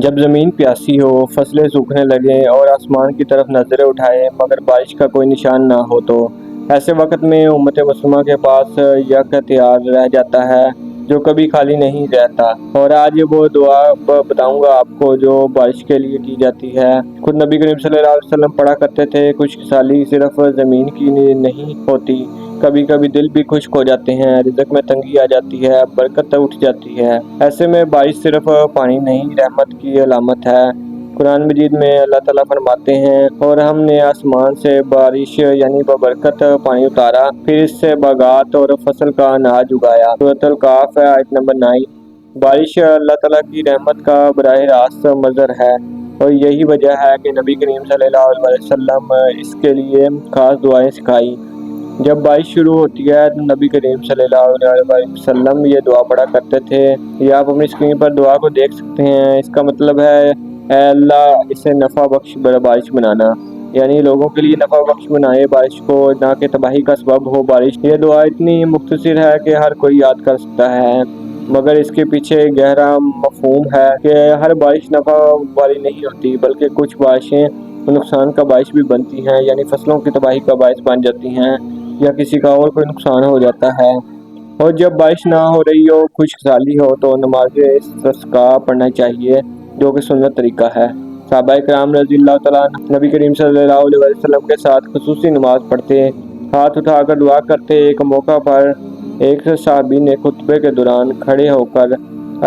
جب زمین پیاسی ہو، فصلیں سوکھنے لگیں اور آسمان کی طرف نظریں اٹھائیں مگر بارش کا کوئی نشان نہ ہو تو ایسے وقت میں امت مسلمہ کے پاس یک ہتھیار رہ جاتا ہے جو کبھی خالی نہیں رہتا۔ اور آج وہ دعا بتاؤں گا آپ کو جو بارش کے لیے کی جاتی ہے۔ خود نبی کریم صلی اللہ علیہ وسلم پڑھا کرتے تھے، کچھ سالی صرف زمین کی نہیں ہوتی، کبھی کبھی دل بھی خشک ہو جاتے ہیں، رزق میں تنگی آ جاتی ہے، برکت اٹھ جاتی ہے۔ ایسے میں بارش صرف پانی نہیں، رحمت کی علامت ہے۔ قرآن مجید میں اللہ تعالیٰ فرماتے ہیں، اور ہم نے آسمان سے بارش یعنی ببرکت پانی اتارا، پھر اس سے باغات اور فصل کا اناج اگایا۔ سورۃ الکہف آیت نمبر 9۔ بارش اللہ تعالیٰ کی رحمت کا براہ راست مظہر ہے، اور یہی وجہ ہے کہ نبی کریم صلی اللہ علیہ وسلم اس کے لیے خاص دعائیں سکھائی۔ جب بارش شروع ہوتی ہے تو نبی کریم صلی اللہ علیہ وسلم یہ دعا پڑھا کرتے تھے۔ یہ آپ اپنی اسکرین پر دعا کو دیکھ سکتے ہیں۔ اس کا مطلب ہے، اے اللہ اسے نفع بخش بارش بنانا، یعنی لوگوں کے لیے نفع بخش بنائے بارش کو، نہ کہ تباہی کا سبب ہو بارش۔ یہ دعا اتنی مختصر ہے کہ ہر کوئی یاد کر سکتا ہے، مگر اس کے پیچھے گہرا مفہوم ہے کہ ہر بارش نفع والی نہیں ہوتی، بلکہ کچھ بارشیں نقصان کا باعث بھی بنتی ہیں، یعنی فصلوں کی تباہی کا باعث بن جاتی ہیں یا کسی کا اور کوئی نقصان ہو جاتا ہے۔ اور جب بارش نہ ہو رہی ہو، خشک سالی ہو، تو نماز استسقاء پڑھنا چاہیے، جو کہ سنت طریقہ ہے۔ صحابہ کرام رضی اللہ تعالیٰ عنہ نبی کریم صلی اللہ علیہ وسلم کے ساتھ خصوصی نماز پڑھتے، ہاتھ اٹھا کر دعا کرتے۔ ایک موقع پر ایک صحابی نے خطبے کے دوران کھڑے ہو کر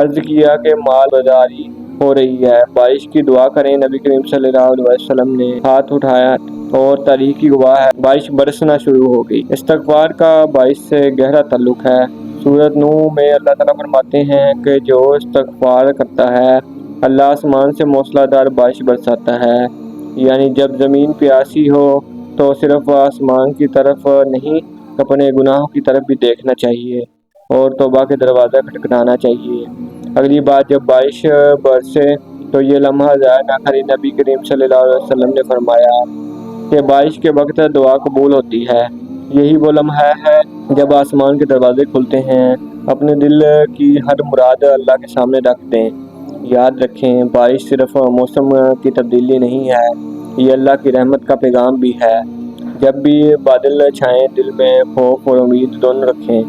عرض کیا کہ مال بازاری ہو رہی ہے، بارش کی دعا کریں۔ نبی کریم صلی اللہ علیہ وسلم نے ہاتھ اٹھایا اور تاریخ کی گواہ ہے، بارش برسنا شروع ہو گئی۔ استغفار کا بارش سے گہرا تعلق ہے۔ سورۃ نوح میں اللہ تعالیٰ فرماتے ہیں کہ جو استغفار کرتا ہے اللہ آسمان سے موسلا دھار بارش برساتا ہے، یعنی جب زمین پیاسی ہو تو صرف آسمان کی طرف نہیں، اپنے گناہوں کی طرف بھی دیکھنا چاہیے اور توبہ کے دروازہ کھٹکھٹانا چاہیے۔ اگلی بار جب بارش برسے تو یہ لمحہ ضائع نہ کریں۔ نبی کریم صلی اللہ علیہ وسلم نے فرمایا کہ بارش کے وقت دعا قبول ہوتی ہے۔ یہی وہ لمحہ ہے جب آسمان کے دروازے کھلتے ہیں۔ اپنے دل کی ہر مراد اللہ کے سامنے رکھ دیں۔ یاد رکھیں، بارش صرف موسم کی تبدیلی نہیں ہے، یہ اللہ کی رحمت کا پیغام بھی ہے۔ جب بھی بادل چھائیں، دل میں خوف اور امید دونوں رکھیں،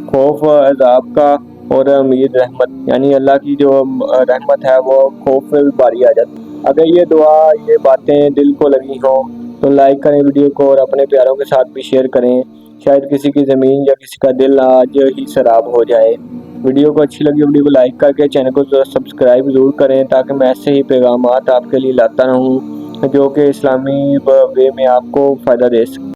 خوف عذاب کا اور امید رحمت، یعنی اللہ کی جو رحمت ہے وہ خوف میں بھی باری آ جاتی ہے۔ اگر یہ دعا، یہ باتیں دل کو لگی ہوں تو لائک کریں ویڈیو کو اور اپنے پیاروں کے ساتھ بھی شیئر کریں، شاید کسی کی زمین یا کسی کا دل آج ہی سراب ہو جائے۔ ویڈیو کو اچھی لگی ویڈیو کو لائک کر کے چینل کو سبسکرائب ضرور کریں، تاکہ میں ایسے ہی پیغامات آپ کے لیے لاتا رہوں جو کہ اسلامی وے میں آپ کو فائدہ دے سکیں۔